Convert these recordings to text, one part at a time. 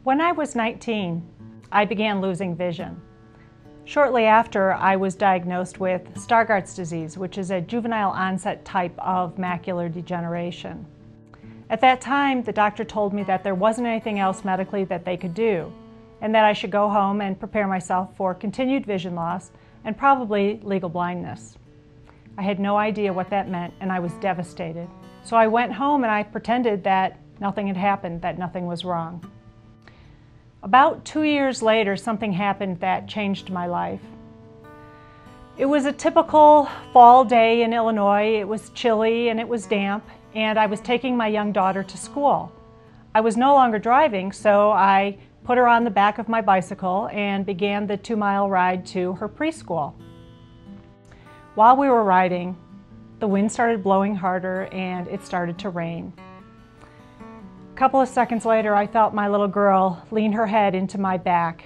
When I was 19, I began losing vision. Shortly after, I was diagnosed with Stargardt's disease, which is a juvenile onset type of macular degeneration. At that time, the doctor told me that there wasn't anything else medically that they could do, and that I should go home and prepare myself for continued vision loss and probably legal blindness. I had no idea what that meant, and I was devastated. So I went home and I pretended that nothing had happened, that nothing was wrong. About 2 years later, something happened that changed my life. It was a typical fall day in Illinois. It was chilly and it was damp, and I was taking my young daughter to school. I was no longer driving, so I put her on the back of my bicycle and began the 2-mile ride to her preschool. While we were riding, the wind started blowing harder and it started to rain. A couple of seconds later, I felt my little girl lean her head into my back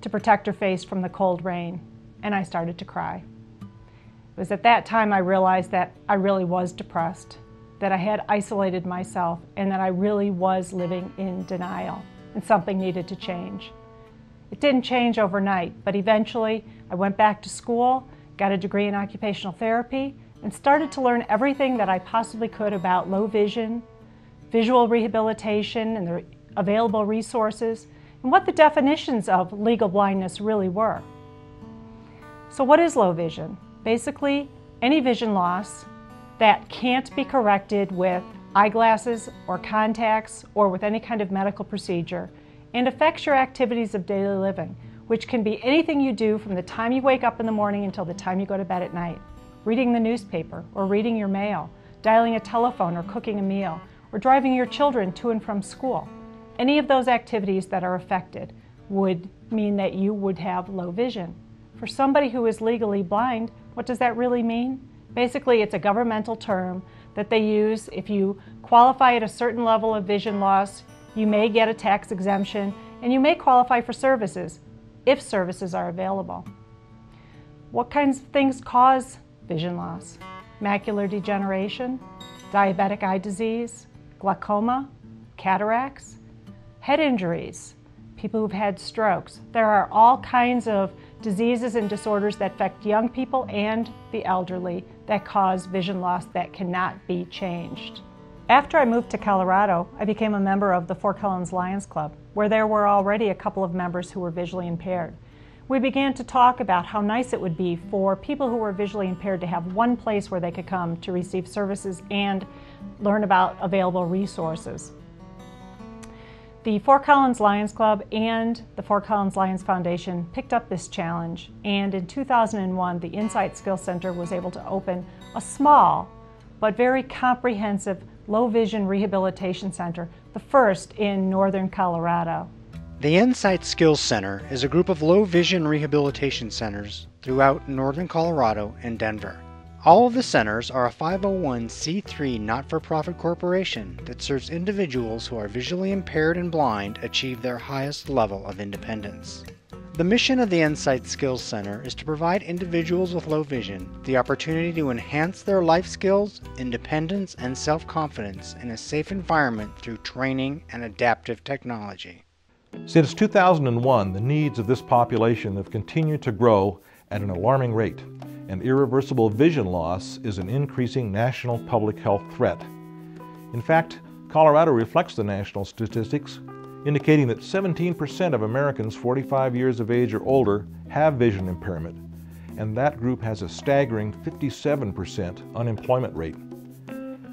to protect her face from the cold rain, and I started to cry. It was at that time I realized that I really was depressed, that I had isolated myself, and that I really was living in denial, and something needed to change. It didn't change overnight, but eventually I went back to school, got a degree in occupational therapy, and started to learn everything that I possibly could about low vision, visual rehabilitation, and the available resources, and what the definitions of legal blindness really were. So what is low vision? Basically, any vision loss that can't be corrected with eyeglasses or contacts or with any kind of medical procedure, and affects your activities of daily living, which can be anything you do from the time you wake up in the morning until the time you go to bed at night. Reading the newspaper, or reading your mail, dialing a telephone, or cooking a meal, or driving your children to and from school. Any of those activities that are affected would mean that you would have low vision. For somebody who is legally blind, what does that really mean? Basically, it's a governmental term that they use. If you qualify at a certain level of vision loss, you may get a tax exemption, and you may qualify for services, if services are available. What kinds of things cause vision loss? Macular degeneration, diabetic eye disease, glaucoma, cataracts, head injuries, people who've had strokes. There are all kinds of diseases and disorders that affect young people and the elderly that cause vision loss that cannot be changed. After I moved to Colorado, I became a member of the Fort Collins Lions Club, where there were already a couple of members who were visually impaired. We began to talk about how nice it would be for people who were visually impaired to have one place where they could come to receive services and learn about available resources. The Fort Collins Lions Club and the Fort Collins Lions Foundation picked up this challenge, and in 2001 the Ensight Skills Center was able to open a small but very comprehensive low vision rehabilitation center, the first in northern Colorado. The Ensight Skills Center is a group of low vision rehabilitation centers throughout northern Colorado and Denver. All of the centers are a 501c3 not-for-profit corporation that serves individuals who are visually impaired and blind achieve their highest level of independence. The mission of the Ensight Skills Center is to provide individuals with low vision the opportunity to enhance their life skills, independence, and self-confidence in a safe environment through training and adaptive technology. Since 2001, the needs of this population have continued to grow at an alarming rate, and irreversible vision loss is an increasing national public health threat. In fact, Colorado reflects the national statistics, indicating that 17% of Americans 45 years of age or older have vision impairment, and that group has a staggering 57% unemployment rate.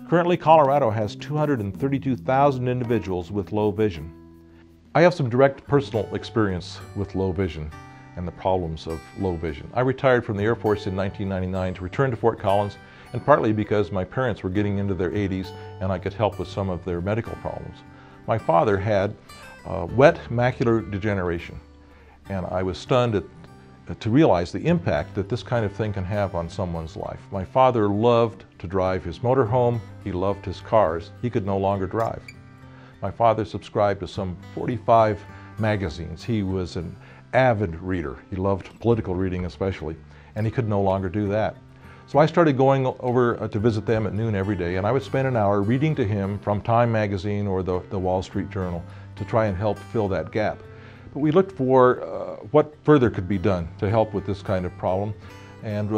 Currently, Colorado has 232,000 individuals with low vision. I have some direct personal experience with low vision and the problems of low vision. I retired from the Air Force in 1999 to return to Fort Collins, and partly because my parents were getting into their 80s and I could help with some of their medical problems. My father had wet macular degeneration, and I was stunned to realize the impact that this kind of thing can have on someone's life. My father loved to drive his motorhome, he loved his cars, he could no longer drive. My father subscribed to some 45 magazines. He was an avid reader. He loved political reading especially, and he could no longer do that. So I started going over to visit them at noon every day, and I would spend an hour reading to him from Time magazine or the Wall Street Journal to try and help fill that gap. But we looked for what further could be done to help with this kind of problem. And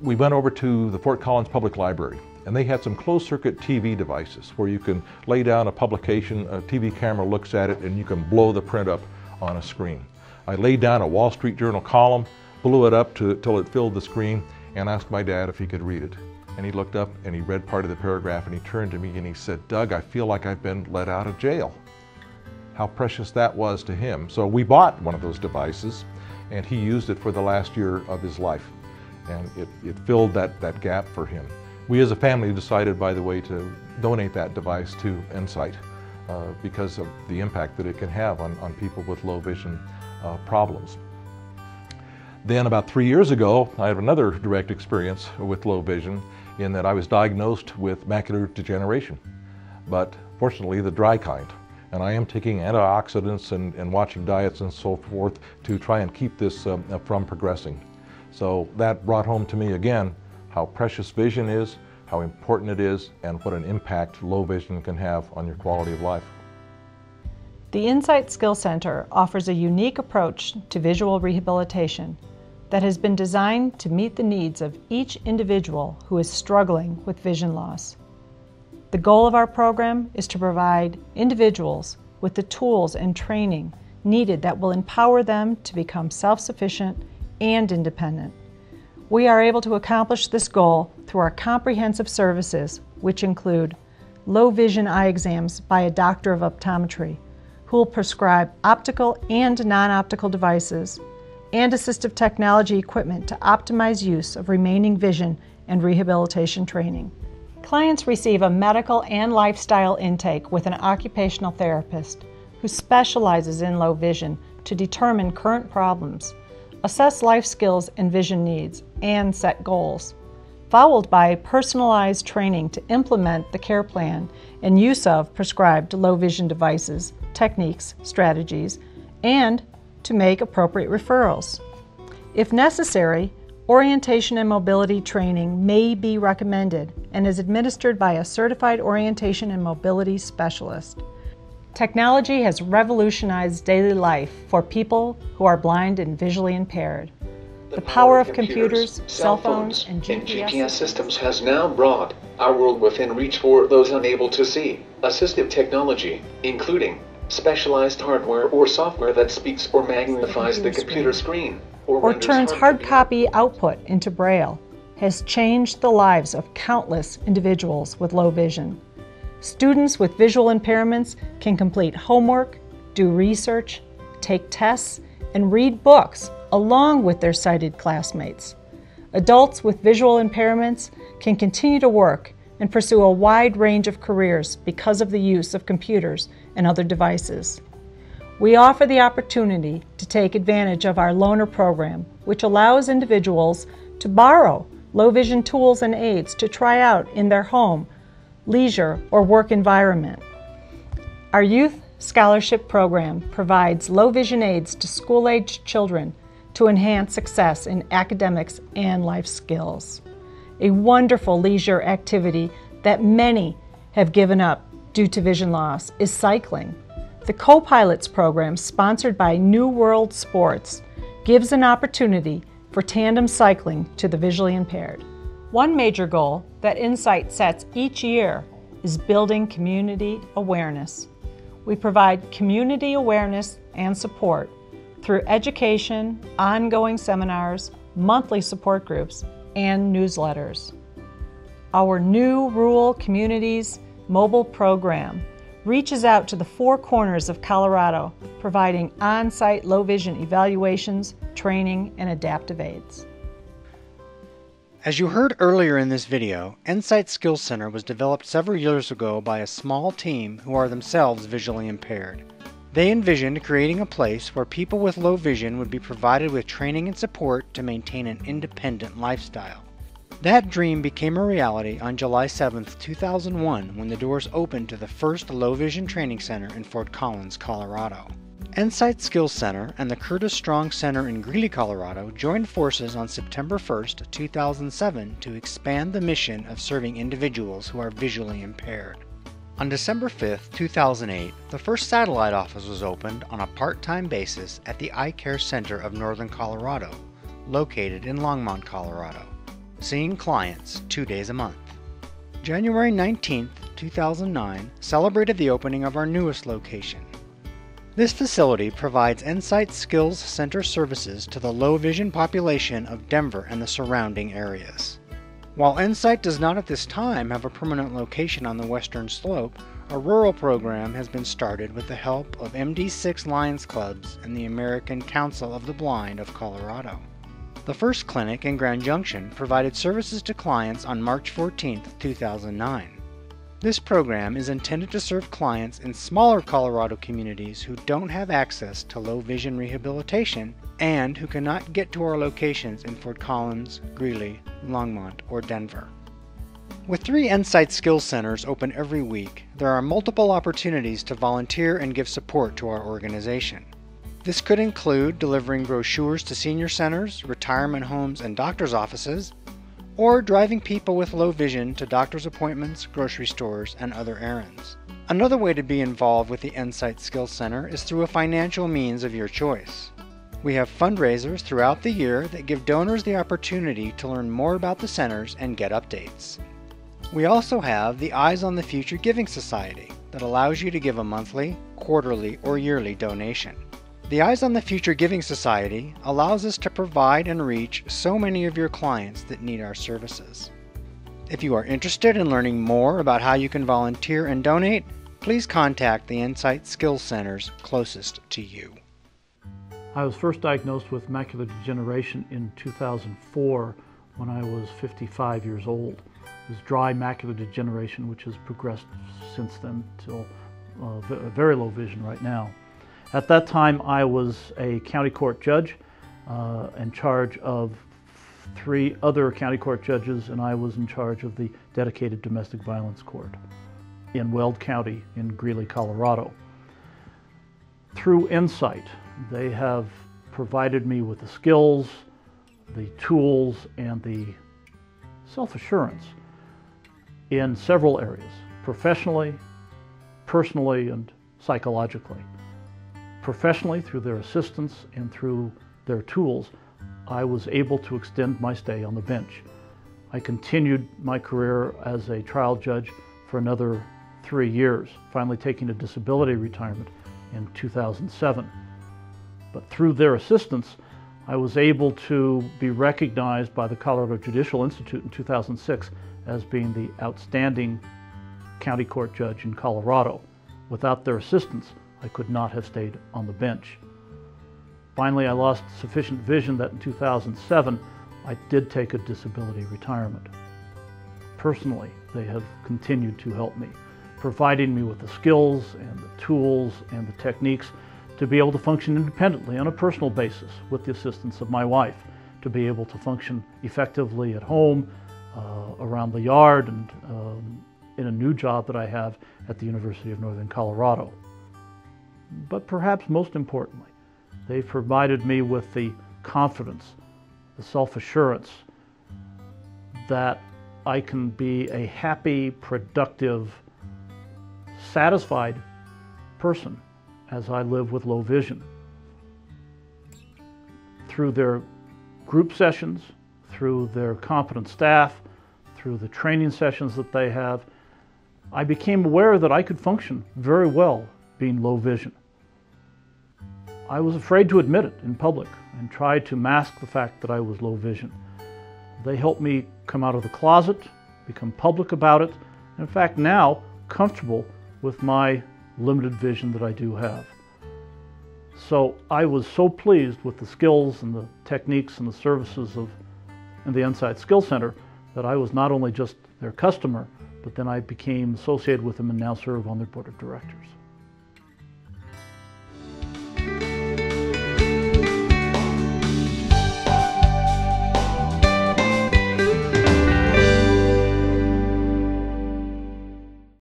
we went over to the Fort Collins Public Library, and they had some closed-circuit TV devices where you can lay down a publication, a TV camera looks at it, and you can blow the print up on a screen. I laid down a Wall Street Journal column, blew it up till it filled the screen, and asked my dad if he could read it. And he looked up and he read part of the paragraph, and he turned to me and he said, "Doug, I feel like I've been let out of jail." How precious that was to him. So we bought one of those devices, and he used it for the last year of his life. And it filled that gap for him. We as a family decided, by the way, to donate that device to Ensight because of the impact that it can have on people with low vision problems. Then about 3 years ago, I had another direct experience with low vision in that I was diagnosed with macular degeneration, but fortunately the dry kind. And I am taking antioxidants and watching diets and so forth to try and keep this from progressing. So that brought home to me again how precious vision is, how important it is, and what an impact low vision can have on your quality of life. The Ensight Skills Center offers a unique approach to visual rehabilitation that has been designed to meet the needs of each individual who is struggling with vision loss. The goal of our program is to provide individuals with the tools and training needed that will empower them to become self-sufficient and independent. We are able to accomplish this goal through our comprehensive services, which include low vision eye exams by a doctor of optometry, who will prescribe optical and non-optical devices, and assistive technology equipment to optimize use of remaining vision and rehabilitation training. Clients receive a medical and lifestyle intake with an occupational therapist who specializes in low vision to determine current problems, assess life skills and vision needs, and set goals, followed by personalized training to implement the care plan and use of prescribed low vision devices, techniques, strategies, and to make appropriate referrals. If necessary, orientation and mobility training may be recommended and is administered by a certified orientation and mobility specialist. Technology has revolutionized daily life for people who are blind and visually impaired. The power of computers, cell phones, and GPS systems has now brought our world within reach for those unable to see. Assistive technology, including specialized hardware or software that speaks or magnifies the computer screen, or turns hard copy output into Braille, has changed the lives of countless individuals with low vision. Students with visual impairments can complete homework, do research, take tests, and read books along with their sighted classmates. Adults with visual impairments can continue to work and pursue a wide range of careers because of the use of computers and other devices. We offer the opportunity to take advantage of our loaner program, which allows individuals to borrow low vision tools and aids to try out in their home, leisure, or work environment. Our youth scholarship program provides low vision aids to school-aged children to enhance success in academics and life skills. A wonderful leisure activity that many have given up due to vision loss is cycling. The Co-Pilots program, sponsored by New World Sports, gives an opportunity for tandem cycling to the visually impaired. One major goal that Ensight sets each year is building community awareness. We provide community awareness and support through education, ongoing seminars, monthly support groups, and newsletters. Our new Rural Communities mobile program reaches out to the four corners of Colorado, providing on-site low vision evaluations, training, and adaptive aids. As you heard earlier in this video, Ensight Skills Center was developed several years ago by a small team who are themselves visually impaired. They envisioned creating a place where people with low vision would be provided with training and support to maintain an independent lifestyle. That dream became a reality on July 7, 2001, when the doors opened to the first low vision training center in Fort Collins, Colorado. Ensight Skills Center and the Curtis Strong Center in Greeley, Colorado joined forces on September 1st, 2007 to expand the mission of serving individuals who are visually impaired. On December 5th, 2008, the first satellite office was opened on a part-time basis at the Eye Care Center of Northern Colorado, located in Longmont, Colorado, seeing clients 2 days a month. January 19th, 2009 celebrated the opening of our newest location. This facility provides Ensight Skills Center services to the low vision population of Denver and the surrounding areas. While Ensight does not at this time have a permanent location on the western slope, a rural program has been started with the help of MD6 Lions Clubs and the American Council of the Blind of Colorado. The first clinic in Grand Junction provided services to clients on March 14, 2009. This program is intended to serve clients in smaller Colorado communities who don't have access to low vision rehabilitation and who cannot get to our locations in Fort Collins, Greeley, Longmont, or Denver. With 3 Ensight Skills Centers open every week, there are multiple opportunities to volunteer and give support to our organization. This could include delivering brochures to senior centers, retirement homes, and doctor's offices, or driving people with low vision to doctor's appointments, grocery stores, and other errands. Another way to be involved with the Ensight Skills Center is through a financial means of your choice. We have fundraisers throughout the year that give donors the opportunity to learn more about the centers and get updates. We also have the Eyes on the Future Giving Society that allows you to give a monthly, quarterly, or yearly donation. The Eyes on the Future Giving Society allows us to provide and reach so many of your clients that need our services. If you are interested in learning more about how you can volunteer and donate, please contact the Ensight Skills Centers closest to you. I was first diagnosed with macular degeneration in 2004 when I was 55 years old. It was dry macular degeneration, which has progressed since then till very low vision right now. At that time, I was a county court judge in charge of 3 other county court judges, and I was in charge of the dedicated domestic violence court in Weld County in Greeley, Colorado. Through Ensight, they have provided me with the skills, the tools, and the self-assurance in several areas, professionally, personally, and psychologically. Professionally, through their assistance and through their tools, I was able to extend my stay on the bench. I continued my career as a trial judge for another 3 years, finally taking a disability retirement in 2007. But through their assistance, I was able to be recognized by the Colorado Judicial Institute in 2006 as being the outstanding county court judge in Colorado. Without their assistance, I could not have stayed on the bench. Finally, I lost sufficient vision that in 2007, I did take a disability retirement. Personally, they have continued to help me, providing me with the skills and the tools and the techniques to be able to function independently on a personal basis with the assistance of my wife, to be able to function effectively at home, around the yard, and in a new job that I have at the University of Northern Colorado. But perhaps most importantly, they've provided me with the confidence, the self-assurance that I can be a happy, productive, satisfied person as I live with low vision. Through their group sessions, through their competent staff, through the training sessions that they have, I became aware that I could function very well being low vision. I was afraid to admit it in public and tried to mask the fact that I was low vision. They helped me come out of the closet, become public about it, and in fact now comfortable with my limited vision that I do have. So I was so pleased with the skills and the techniques and the services in the Ensight Skills Center that I was not only just their customer, but then I became associated with them and now serve on their board of directors.